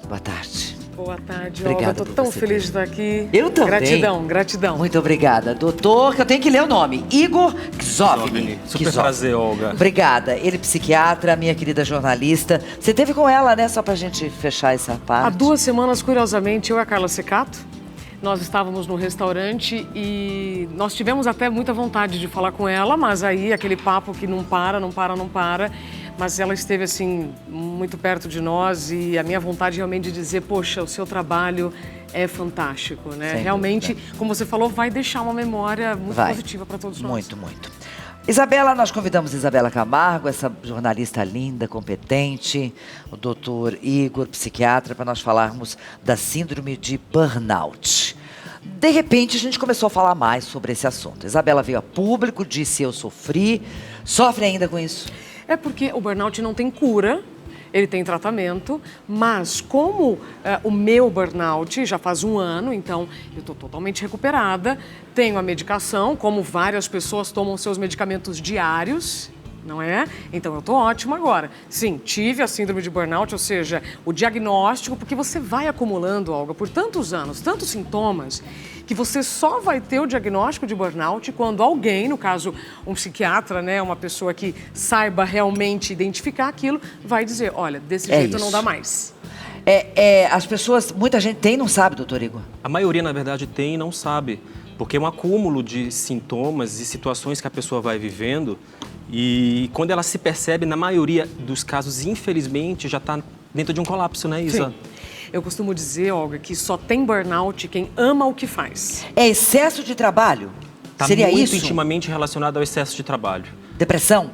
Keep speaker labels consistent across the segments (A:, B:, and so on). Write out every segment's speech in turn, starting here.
A: Boa tarde.
B: Boa tarde,
A: Obrigada.
B: Olga. Estou tão feliz de estar aqui.
A: Eu também.
B: Gratidão, gratidão.
A: Muito obrigada. Doutor, que eu tenho que ler o nome. Igor Kzovny.
C: Super prazer, Olga.
A: Obrigada. Ele é psiquiatra, minha querida jornalista. Você esteve com ela, né? Só pra gente fechar essa parte.
B: Há 2 semanas, curiosamente, eu e a Carla Secato, nós estávamos no restaurante e nós tivemos até muita vontade de falar com ela, mas aí aquele papo que não para. Mas ela esteve, assim, muito perto de nós e a minha vontade realmente de dizer, poxa, o seu trabalho é fantástico, né?
A: Sem
B: Realmente,
A: dúvida.
B: como você falou, vai deixar uma memória muito positiva para todos nós.
A: Muito, muito. Isabela, nós convidamos Isabela Camargo, essa jornalista linda, competente, o doutor Igor, psiquiatra, para nós falarmos da síndrome de burnout. De repente, a gente começou a falar mais sobre esse assunto. Isabela veio a público, disse: eu sofri. Sofre ainda com isso?
B: É porque o burnout não tem cura, ele tem tratamento, mas como o meu burnout já faz 1 ano, então eu estou totalmente recuperada, tenho a medicação, como várias pessoas tomam seus medicamentos diários, não é? Então eu estou ótima agora. Sim, tive a síndrome de burnout, ou seja, o diagnóstico, porque você vai acumulando, Olga, por tantos anos, tantos sintomas, que você só vai ter o diagnóstico de burnout quando alguém, no caso um psiquiatra, né, uma pessoa que saiba realmente identificar aquilo, vai dizer, olha, desse jeito
A: isso.
B: não dá mais.
A: As pessoas, muita gente tem e não sabe, doutor Igor.
C: A maioria, na verdade, tem e não sabe, porque é um acúmulo de sintomas e situações que a pessoa vai vivendo e quando ela se percebe, na maioria dos casos, infelizmente, já está dentro de um colapso, né, Isa?
B: Sim. Eu costumo dizer, Olga, que só tem burnout quem ama o que faz.
A: É excesso de trabalho?
C: Tá
A: Seria
C: muito
A: isso?
C: intimamente relacionado ao excesso de trabalho.
A: Depressão?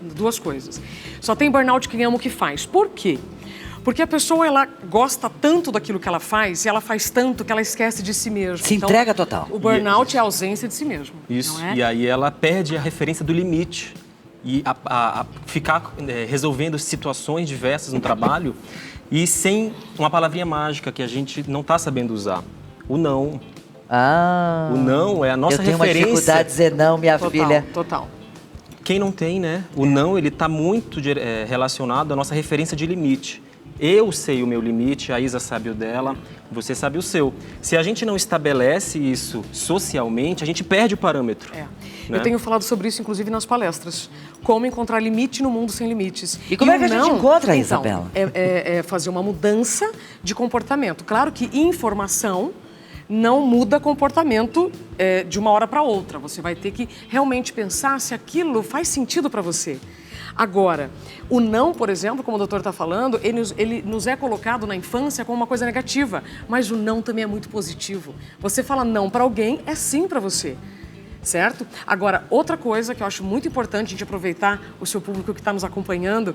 B: 2 coisas. Só tem burnout quem ama o que faz. Por quê? Porque a pessoa, ela gosta tanto daquilo que ela faz, e ela faz tanto que ela esquece de si mesma.
A: Se entrega total.
B: O burnout é a ausência de si mesmo.
C: Isso,
B: não é?
C: e aí ela perde a referência do limite. E a ficar resolvendo situações diversas no trabalho e sem uma palavrinha mágica que a gente não está sabendo usar. O não.
A: Ah.
C: O não é a nossa
A: eu tenho
C: referência.
A: uma dificuldade de dizer não, minha filha.
B: Total.
C: Quem não tem, né? O não, ele está muito relacionado à nossa referência de limite. Eu sei o meu limite, a Isa sabe o dela, você sabe o seu. Se a gente não estabelece isso socialmente, a gente perde o parâmetro.
B: É.
C: Né?
B: Eu tenho falado sobre isso, inclusive, nas palestras. Como encontrar limite no mundo sem limites.
A: E como é que a gente encontra,
B: então,
A: Isabela?
B: É fazer uma mudança de comportamento. Claro que informação não muda comportamento de uma hora para outra. Você vai ter que realmente pensar se aquilo faz sentido para você. Agora, o não, por exemplo, como o doutor está falando, ele nos é colocado na infância como uma coisa negativa, mas o não também é muito positivo. Você fala não para alguém, é sim para você, certo? Agora, outra coisa que eu acho muito importante a gente aproveitar o seu público que está nos acompanhando,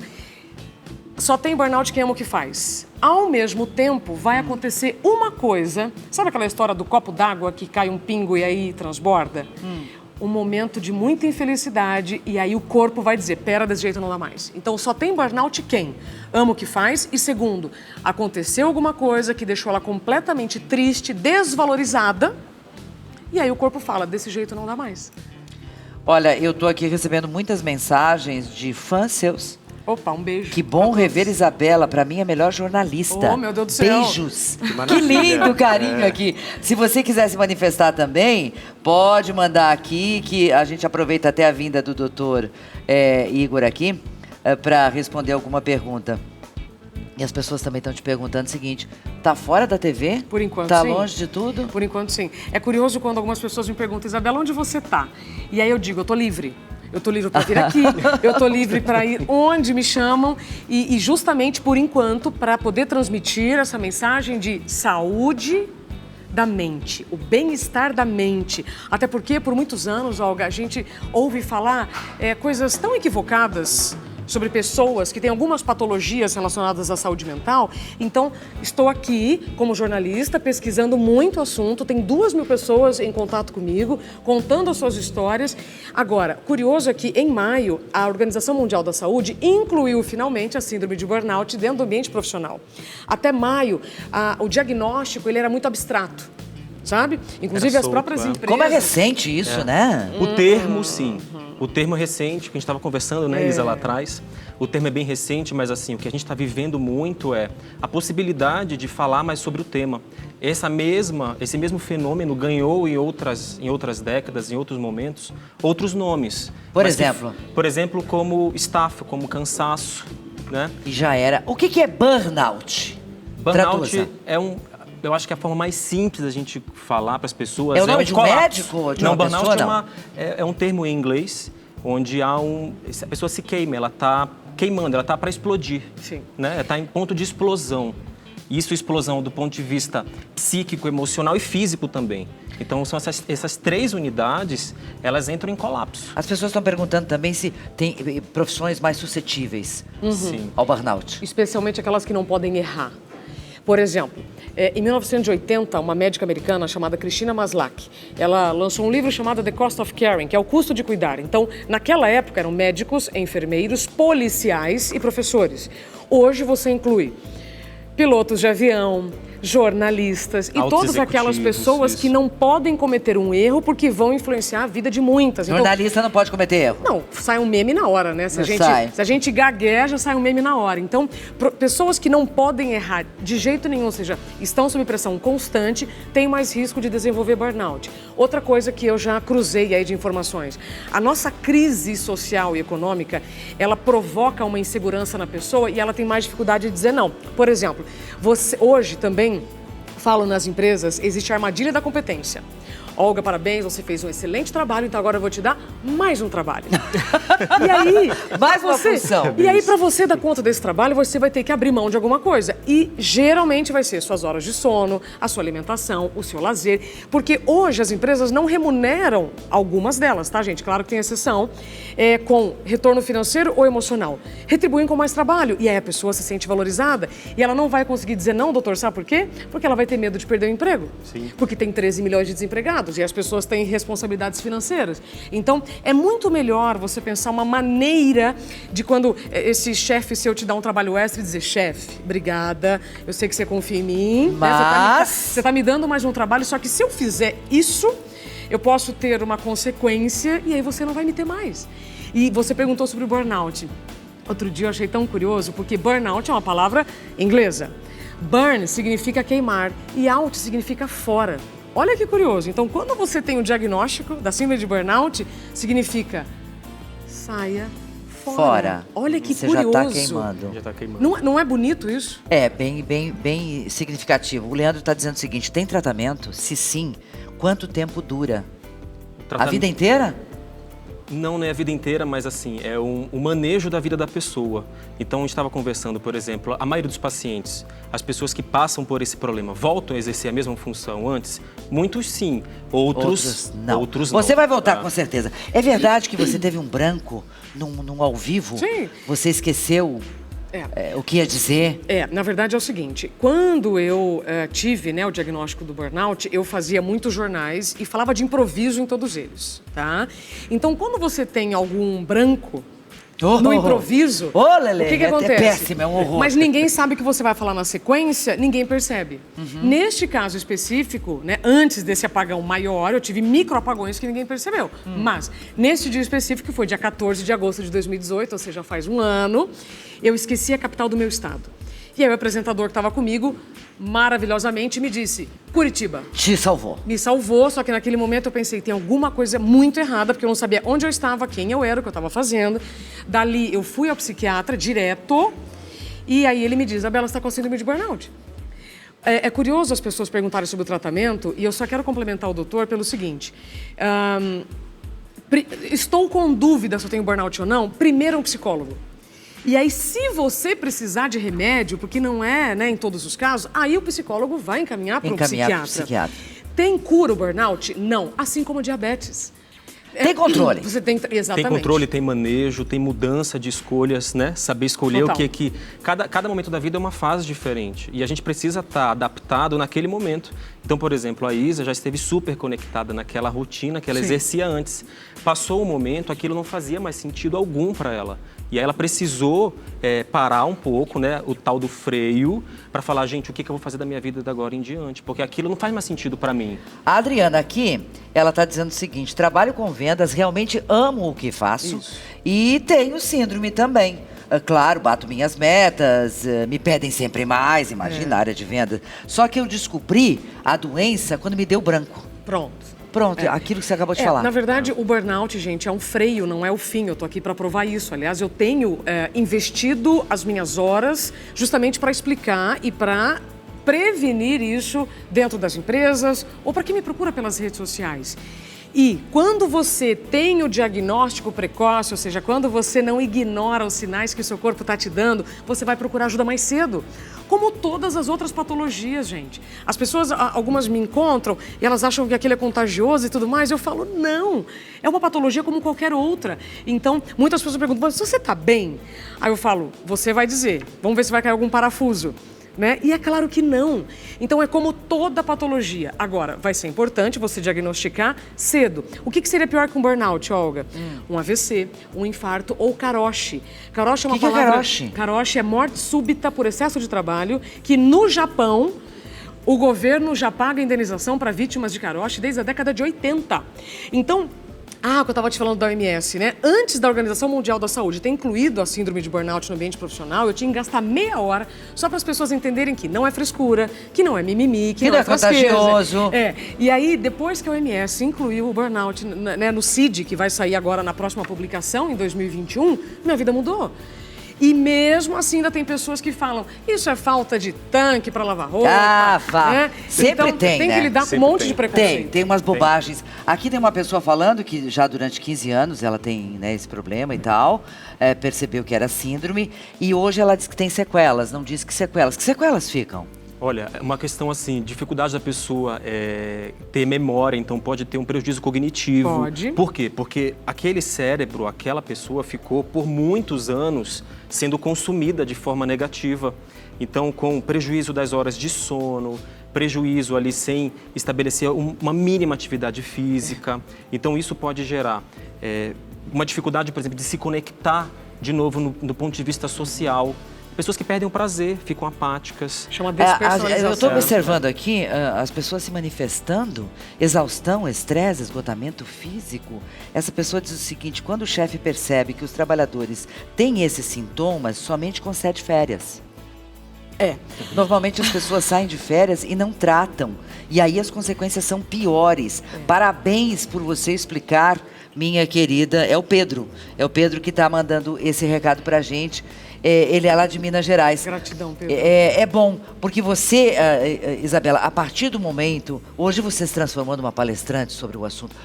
B: só tem burnout quem ama o que faz. Ao mesmo tempo, vai acontecer uma coisa, sabe aquela história do copo d'água que cai um pingo e aí transborda? Um momento de muita infelicidade e aí o corpo vai dizer, pera, desse jeito não dá mais. Então só tem burnout quem ama o que faz e segundo, aconteceu alguma coisa que deixou ela completamente triste, desvalorizada e aí o corpo fala, desse jeito não dá mais.
A: Olha, eu tô aqui recebendo muitas mensagens de fãs seus.
B: Opa, um beijo.
A: Que bom rever Isabela, pra mim a melhor jornalista.
B: Oh, meu Deus do céu.
A: Beijos. Que lindo carinho aqui. Se você quiser se manifestar também, pode mandar aqui, que a gente aproveita até a vinda do doutor Igor aqui, para responder alguma pergunta. E as pessoas também estão te perguntando o seguinte, tá fora da TV?
B: Por enquanto,
A: tá
B: sim.
A: longe de tudo?
B: Por enquanto, sim. É curioso quando algumas pessoas me perguntam, Isabela, onde você tá? E aí eu digo, eu tô livre. Eu estou livre para vir aqui, eu estou livre para ir onde me chamam e justamente por enquanto para poder transmitir essa mensagem de saúde da mente, o bem-estar da mente. Até porque por muitos anos, Olga, a gente ouve falar coisas tão equivocadas sobre pessoas que têm algumas patologias relacionadas à saúde mental. Então, estou aqui como jornalista, pesquisando muito o assunto. Tem 2.000 pessoas em contato comigo, contando as suas histórias. Agora, curioso é que, em maio, a Organização Mundial da Saúde incluiu, finalmente, a síndrome de burnout dentro do ambiente profissional. Até maio, o diagnóstico ele era muito abstrato, sabe? Inclusive, as próprias empresas...
A: Como é recente isso, né?
C: O termo, sim. O termo recente, que a gente estava conversando, né, Isa, lá atrás, o termo é bem recente, mas assim, o que a gente está vivendo muito é a possibilidade de falar mais sobre o tema. Esse mesmo fenômeno ganhou em outras décadas, em outros momentos, outros nomes.
A: Por exemplo?
C: Por exemplo, como estafa, como cansaço, né?
A: E já era. O que é burnout?
C: Burnout
A: Traduza.
C: eu acho que é a forma mais simples da gente falar para as pessoas.
A: É o nome de um
C: colapso.
A: médico? De
C: não,
A: uma
C: burnout
A: pessoa,
C: é um termo em inglês onde a pessoa se queima, ela está queimando, ela está para explodir.
B: Sim.
C: Né? Ela está em ponto de explosão. Isso, explosão do ponto de vista psíquico, emocional e físico também. Então, são essas 3 unidades, elas entram em colapso.
A: As pessoas estão perguntando também se tem profissões mais suscetíveis
C: Sim.
A: ao burnout.
B: Especialmente aquelas que não podem errar. Por exemplo, em 1980, uma médica americana chamada Christina Maslach, ela lançou um livro chamado The Cost of Caring, que é o custo de cuidar. Então, naquela época, eram médicos, enfermeiros, policiais e professores. Hoje, você inclui pilotos de avião, jornalistas e todas aquelas pessoas que não podem cometer um erro porque vão influenciar a vida de muitas. Então,
A: Jornalista não pode cometer erro.
B: não, sai um meme na hora, né? Se a gente gagueja, sai um meme na hora. Então, pessoas que não podem errar de jeito nenhum, ou seja, estão sob pressão constante, têm mais risco de desenvolver burnout. Outra coisa que eu já cruzei aí de informações, a nossa crise social e econômica, ela provoca uma insegurança na pessoa e ela tem mais dificuldade de dizer não. Por exemplo, hoje também, falo nas empresas, existe a armadilha da competência. Olga, parabéns, você fez um excelente trabalho, então agora eu vou te dar mais um trabalho. E aí,
A: mais uma função.
B: E aí, para você dar conta desse trabalho, você vai ter que abrir mão de alguma coisa. E geralmente vai ser suas horas de sono, a sua alimentação, o seu lazer. Porque hoje as empresas não remuneram algumas delas, tá, gente? Claro que tem exceção, com retorno financeiro ou emocional. Retribuem com mais trabalho. E aí a pessoa se sente valorizada e ela não vai conseguir dizer não, doutor, sabe por quê? Porque ela vai ter medo de perder o emprego.
C: Sim.
B: Porque tem 13 milhões de desempregados. E as pessoas têm responsabilidades financeiras. Então, é muito melhor você pensar uma maneira de quando esse chefe seu te dá um trabalho extra e dizer, chefe, obrigada, eu sei que você confia em mim.
A: Mas...
B: Você tá me dando mais um trabalho, só que se eu fizer isso, eu posso ter uma consequência e aí você não vai me ter mais. E você perguntou sobre o burnout. Outro dia eu achei tão curioso, porque burnout é uma palavra inglesa. Burn significa queimar e out significa fora. Olha que curioso. Então, quando você tem o diagnóstico da síndrome de burnout, significa saia fora. Olha que
A: você
B: curioso.
A: já está queimando.
C: Já tá queimando.
B: Não é bonito isso?
A: É, bem significativo. O Leandro está dizendo o seguinte, tem tratamento? Se sim, quanto tempo dura? A vida inteira?
C: Não é a vida inteira, mas assim, é o manejo da vida da pessoa. Então, a gente estava conversando, por exemplo, a maioria dos pacientes, as pessoas que passam por esse problema, voltam a exercer a mesma função antes? Muitos sim, outros não.
A: Você vai voltar com certeza. É verdade que você teve um branco num ao vivo?
B: Sim.
A: Você esqueceu o que ia dizer?
B: Na verdade é o seguinte, quando eu tive o diagnóstico do burnout, eu fazia muitos jornais e falava de improviso em todos eles, tá? Então, quando você tem algum branco no improviso,
A: Lelê,
B: o que acontece?
A: É péssimo, é um horror.
B: Mas ninguém sabe o que você vai falar na sequência, ninguém percebe. Neste caso específico, antes desse apagão maior, eu tive microapagões que ninguém percebeu. Mas, nesse dia específico, que foi dia 14 de agosto de 2018, ou seja, faz um ano, eu esqueci a capital do meu estado. E aí o apresentador que estava comigo, maravilhosamente, me disse, Curitiba.
A: Te salvou.
B: Me salvou, só que naquele momento eu pensei, tem alguma coisa muito errada, porque eu não sabia onde eu estava, quem eu era, o que eu estava fazendo. Dali eu fui ao psiquiatra direto, e aí ele me diz, Isabela, você está com síndrome de burnout. É curioso as pessoas perguntarem sobre o tratamento, e eu só quero complementar o doutor pelo seguinte, estou com dúvida se eu tenho burnout ou não, primeiro é um psicólogo. E aí, se você precisar de remédio, porque não é, em todos os casos, aí o psicólogo vai encaminhar para um psiquiatra. Tem cura o burnout? Não. Assim como diabetes.
A: Tem controle.
B: Você tem, exatamente.
C: Tem controle, tem manejo, tem mudança de escolhas, Saber escolher
B: Total.
C: o que... Cada momento da vida é uma fase diferente. E a gente precisa estar adaptado naquele momento. Então, por exemplo, a Isa já esteve super conectada naquela rotina que ela exercia antes. Passou um momento, aquilo não fazia mais sentido algum para ela. E aí ela precisou parar um pouco, né, o tal do freio, para falar, gente, o que eu vou fazer da minha vida de agora em diante? Porque aquilo não faz mais sentido para mim.
A: A Adriana aqui, ela está dizendo o seguinte, trabalho com vendas, realmente amo o que faço e tenho síndrome também. Claro, bato minhas metas, me pedem sempre mais, imagina a área de venda. Só que eu descobri a doença quando me deu branco. Pronto, aquilo que você acabou de falar.
B: Na verdade, o burnout, gente, é um freio, não é o fim. Eu tô aqui para provar isso. Aliás, eu tenho investido as minhas horas justamente para explicar e para prevenir isso dentro das empresas ou para quem me procura pelas redes sociais. E quando você tem o diagnóstico precoce, ou seja, quando você não ignora os sinais que o seu corpo está te dando, você vai procurar ajuda mais cedo. Como todas as outras patologias, gente. As pessoas, algumas me encontram e elas acham que aquilo é contagioso e tudo mais. Eu falo, não, é uma patologia como qualquer outra. Então, muitas pessoas perguntam, mas você está bem? Aí eu falo, você vai dizer, vamos ver se vai cair algum parafuso. Né? E é claro que não. Então é como toda patologia. Agora, vai ser importante você diagnosticar cedo. O que seria pior que um burnout, Olga? Um AVC, um infarto ou caroche. Caroche é uma palavra...
A: Que é caroche?
B: Caroche é morte súbita por excesso de trabalho, que no Japão, o governo já paga indenização para vítimas de caroche desde a década de 80. Então... o que eu estava te falando da OMS, né? Antes da Organização Mundial da Saúde ter incluído a síndrome de burnout no ambiente profissional, eu tinha que gastar meia hora só para as pessoas entenderem que não é frescura, que não é mimimi, que não é
A: contagioso.
B: E aí, depois que a OMS incluiu o burnout, né, no CID, que vai sair agora na próxima publicação, em 2021, minha vida mudou. E mesmo assim ainda tem pessoas que falam, isso é falta de tanque para lavar roupa. Né?
A: Sempre
B: então,
A: tem,
B: tem
A: né?
B: que lidar com um monte de preconceito.
A: Tem umas bobagens. Aqui tem uma pessoa falando que já durante 15 anos ela tem, né, esse problema e tal, percebeu que era síndrome e hoje ela diz que tem sequelas, não diz que sequelas. Que sequelas ficam?
C: Olha, é uma questão assim, dificuldade da pessoa ter memória, então pode ter um prejuízo cognitivo.
B: Pode.
C: Por quê? Porque aquele cérebro, aquela pessoa ficou por muitos anos sendo consumida de forma negativa. Então, com prejuízo das horas de sono, prejuízo ali sem estabelecer uma mínima atividade física. Então, isso pode gerar uma dificuldade, por exemplo, de se conectar de novo do ponto de vista social. Pessoas que perdem o prazer, ficam apáticas.
B: Chama despersonalização.
A: Eu estou observando aqui as pessoas se manifestando, exaustão, estresse, esgotamento físico. Essa pessoa diz o seguinte, quando o chefe percebe que os trabalhadores têm esses sintomas, somente concede férias. Normalmente as pessoas saem de férias e não tratam. E aí as consequências são piores. Parabéns por você explicar, minha querida. É o Pedro que está mandando esse recado pra gente. Ele é lá de Minas Gerais.
B: Gratidão, Pedro.
A: É bom, porque você, Isabela, a partir do momento... Hoje você se transformou numa palestrante sobre o assunto.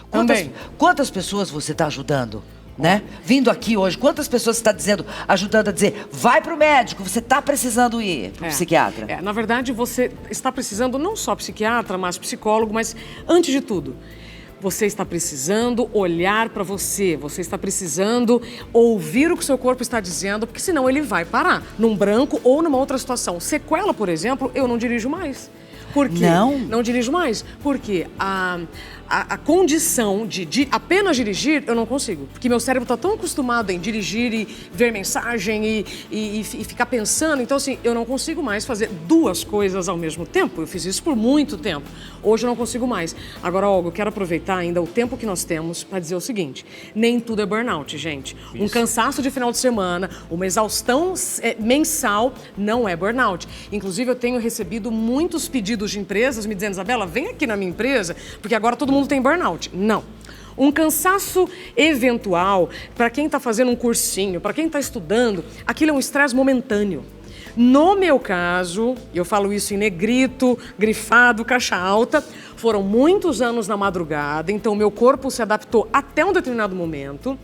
A: Quantas pessoas você está ajudando? Né? Vindo aqui hoje, quantas pessoas você está dizendo, ajudando a dizer, vai pro médico, você está precisando ir pro psiquiatra?
B: Na verdade, você está precisando não só psiquiatra, mas psicólogo, mas antes de tudo... Você está precisando olhar para você, você está precisando ouvir o que o seu corpo está dizendo, porque senão ele vai parar num branco ou numa outra situação. Sequela, por exemplo, eu não dirijo mais. Por quê? Não dirijo mais. Porque a condição de apenas dirigir, eu não consigo. Porque meu cérebro está tão acostumado em dirigir e ver mensagem e ficar pensando. Então, assim, eu não consigo mais fazer duas coisas ao mesmo tempo. Eu fiz isso por muito tempo. Hoje eu não consigo mais. Agora, Olga, eu quero aproveitar ainda o tempo que nós temos para dizer o seguinte. Nem tudo é burnout, gente. Um cansaço de final de semana, uma exaustão mensal não é burnout. Inclusive, eu tenho recebido muitos pedidos de empresas me dizendo, Isabela, vem aqui na minha empresa, porque agora todo mundo tem burnout. Não. Um cansaço eventual, para quem está fazendo um cursinho, para quem está estudando, aquilo é um estresse momentâneo. No meu caso, eu falo isso em negrito, grifado, caixa alta, foram muitos anos na madrugada, então meu corpo se adaptou até um determinado momento,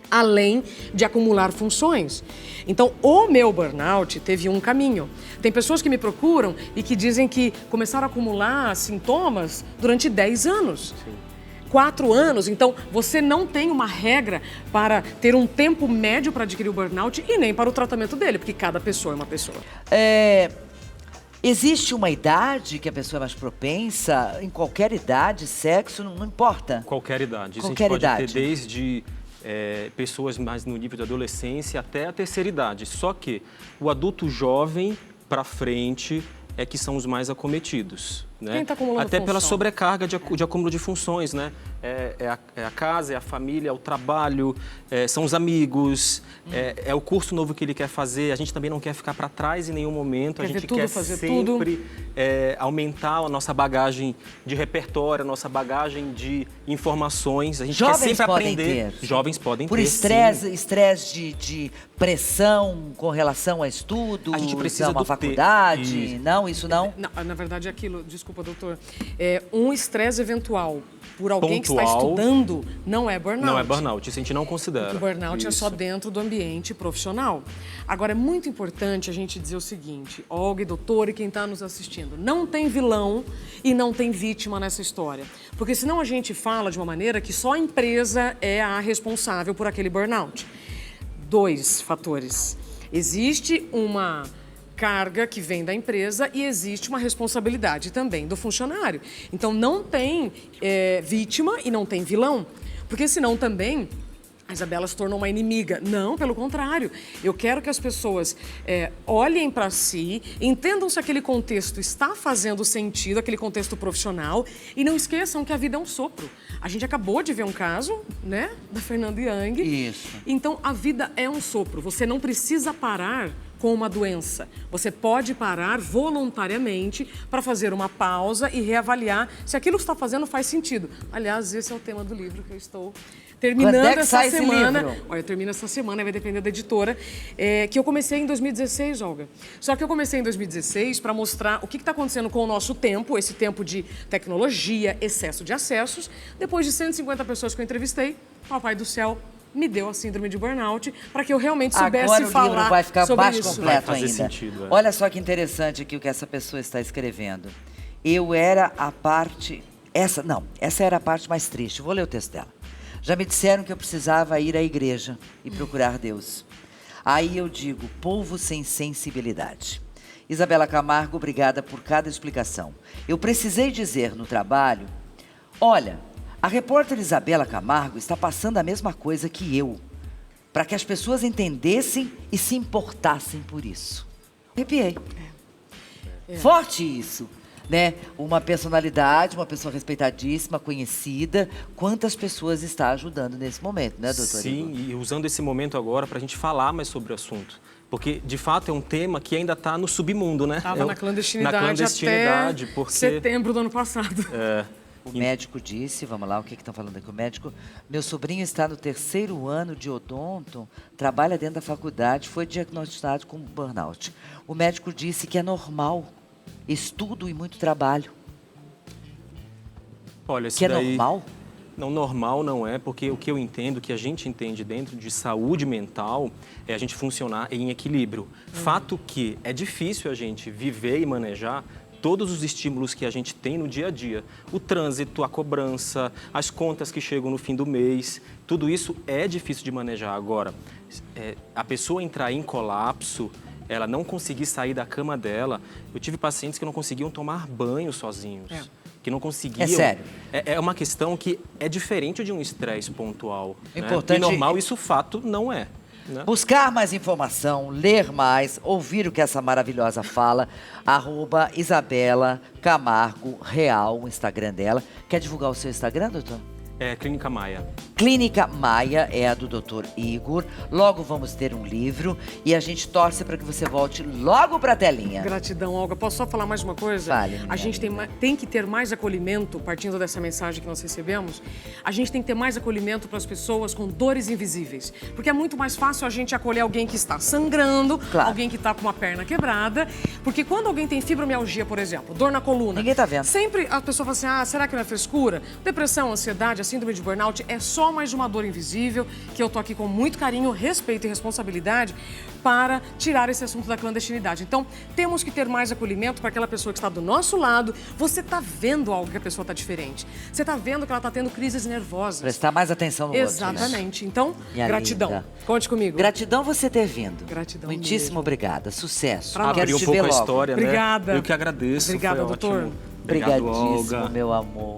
B: além de acumular funções. Então, o meu burnout teve um caminho. Tem pessoas que me procuram e que dizem que começaram a acumular sintomas durante 10 anos. 4 anos, então você não tem uma regra para ter um tempo médio para adquirir o burnout e nem para o tratamento dele, porque cada pessoa é uma pessoa.
A: Existe uma idade que a pessoa é mais propensa? Em qualquer idade, sexo, não importa?
C: Qualquer idade. Isso
A: Qualquer
C: a gente pode
A: idade.
C: ter desde pessoas mais no nível de adolescência até a terceira idade. Só que o adulto jovem para frente é que são os mais acometidos. Né?
B: Quem tá acumulando
C: até pela
B: função?
C: sobrecarga de acúmulo de funções, né? É a casa, é a família, é o trabalho, são os amigos, é o curso novo que ele quer fazer. A gente também não quer ficar para trás em nenhum momento. A gente quer sempre aumentar a nossa bagagem de repertório, a nossa bagagem de informações. A gente quer sempre aprender. Jovens podem ter.
A: Por estresse de pressão com relação a estudos,
C: a gente precisa
A: a uma
C: do
A: faculdade. Não, isso não?
B: Não, na verdade é aquilo, desculpa, doutor, um estresse eventual por alguém
C: Pontual.
B: que está estudando não é burnout.
C: Não é burnout, isso a gente não considera.
B: O burnout é
C: Isso.
B: só dentro do ambiente profissional. Agora, é muito importante a gente dizer o seguinte, Olga e doutor e quem está nos assistindo, não tem vilão e não tem vítima nessa história. Porque senão a gente fala de uma maneira que só a empresa é a responsável por aquele burnout. 2 fatores. Existe uma carga que vem da empresa e existe uma responsabilidade também do funcionário. Então, não tem vítima e não tem vilão, porque senão também a Isabela se tornou uma inimiga. Não, pelo contrário. Eu quero que as pessoas olhem para si, entendam se aquele contexto está fazendo sentido, aquele contexto profissional, e não esqueçam que a vida é um sopro. A gente acabou de ver um caso, né, da Fernanda Young.
A: Isso.
B: Então, a vida é um sopro. Você não precisa parar com uma doença. Você pode parar voluntariamente para fazer uma pausa e reavaliar se aquilo que está fazendo faz sentido. Aliás, esse é o tema do livro que eu estou terminando
A: Quando é que
B: essa
A: sai esse
B: semana.
A: livro?
B: Olha, eu termino essa semana, vai depender da editora, que eu comecei em 2016, Olga. Só que eu comecei em 2016 para mostrar o que está acontecendo com o nosso tempo, esse tempo de tecnologia, excesso de acessos. Depois de 150 pessoas que eu entrevistei, Papai do Céu me deu a síndrome de burnout para que eu realmente soubesse
A: Agora o
B: falar
A: livro vai ficar
B: sobre
A: mais
B: isso.
A: completo
C: Vai fazer
A: ainda.
C: sentido,
A: Olha só que interessante aqui o que essa pessoa está escrevendo. Eu era a parte... Essa era a parte mais triste. Vou ler o texto dela. Já me disseram que eu precisava ir à igreja e procurar Deus. Aí eu digo, povo sem sensibilidade. Isabela Camargo, obrigada por cada explicação. Eu precisei dizer no trabalho, olha, a repórter Isabela Camargo está passando a mesma coisa que eu, para que as pessoas entendessem e se importassem por isso. Arrepiei. Forte isso, né? Uma personalidade, uma pessoa respeitadíssima, conhecida. Quantas pessoas está ajudando nesse momento, né, doutor?
C: Sim,
A: Igor?
C: e usando esse momento agora para a gente falar mais sobre o assunto. Porque, de fato, é um tema que ainda está no submundo, né?
B: Estava na clandestinidade,
C: na clandestinidade
B: até
C: porque...
B: setembro do ano passado.
A: O médico disse, vamos lá, o que estão falando aqui? O médico, meu sobrinho está no 3º ano de odonto, trabalha dentro da faculdade, foi diagnosticado com burnout. O médico disse que é normal, estudo e muito trabalho.
C: Olha,
A: Que é normal?
C: Não, normal não é, porque o que eu entendo, que a gente entende dentro de saúde mental, é a gente funcionar em equilíbrio. Fato que é difícil a gente viver e manejar todos os estímulos que a gente tem no dia a dia. O trânsito, a cobrança, as contas que chegam no fim do mês, tudo isso é difícil de manejar. Agora, a pessoa entrar em colapso, ela não conseguir sair da cama dela. Eu tive pacientes que não conseguiam tomar banho sozinhos. Que não conseguiam.
A: É sério?
C: É uma questão que é diferente de um estresse pontual.
A: Importante-
C: Né? E normal, isso fato não é. Né?
A: Buscar mais informação, ler mais, ouvir o que essa maravilhosa fala, @Isabela Camargo Real, o Instagram dela. Quer divulgar o seu Instagram, doutor?
C: É Clínica Maia.
A: Clínica Maia é a do Dr. Igor. Logo vamos ter um livro e a gente torce para que você volte logo para a telinha.
B: Gratidão, Olga. Posso só falar mais uma coisa?
A: Fale, minha
B: a gente tem que ter mais acolhimento, partindo dessa mensagem que nós recebemos, a gente tem que ter mais acolhimento para as pessoas com dores invisíveis. Porque é muito mais fácil a gente acolher alguém que está sangrando,
A: Claro.
B: alguém que está com uma perna quebrada. Porque quando alguém tem fibromialgia, por exemplo, dor na coluna...
A: Ninguém tá vendo.
B: Sempre a pessoa fala assim, será que não é frescura? Depressão, ansiedade, a síndrome de burnout é só mais uma dor invisível, que eu tô aqui com muito carinho, respeito e responsabilidade para tirar esse assunto da clandestinidade. Então, temos que ter mais acolhimento para aquela pessoa que está do nosso lado. Você tá vendo algo que a pessoa tá diferente. Você tá vendo que ela tá tendo crises nervosas.
A: Prestar mais atenção no outro.
B: Exatamente. Então,
A: Minha
B: gratidão.
A: linda.
B: Conte comigo.
A: Gratidão você ter vindo.
B: Gratidão
A: Muitíssimo
B: mesmo.
A: obrigada. Sucesso.
B: Pra nós.
A: Quero
C: Abriu um
A: te
C: pouco
A: ver
C: a
A: logo.
C: história,
B: Obrigada.
C: né? Eu que agradeço.
B: Obrigada,
C: foi
B: doutor.
C: ótimo. Obrigado,
A: Obrigadíssimo,
C: Olga.
A: meu amor.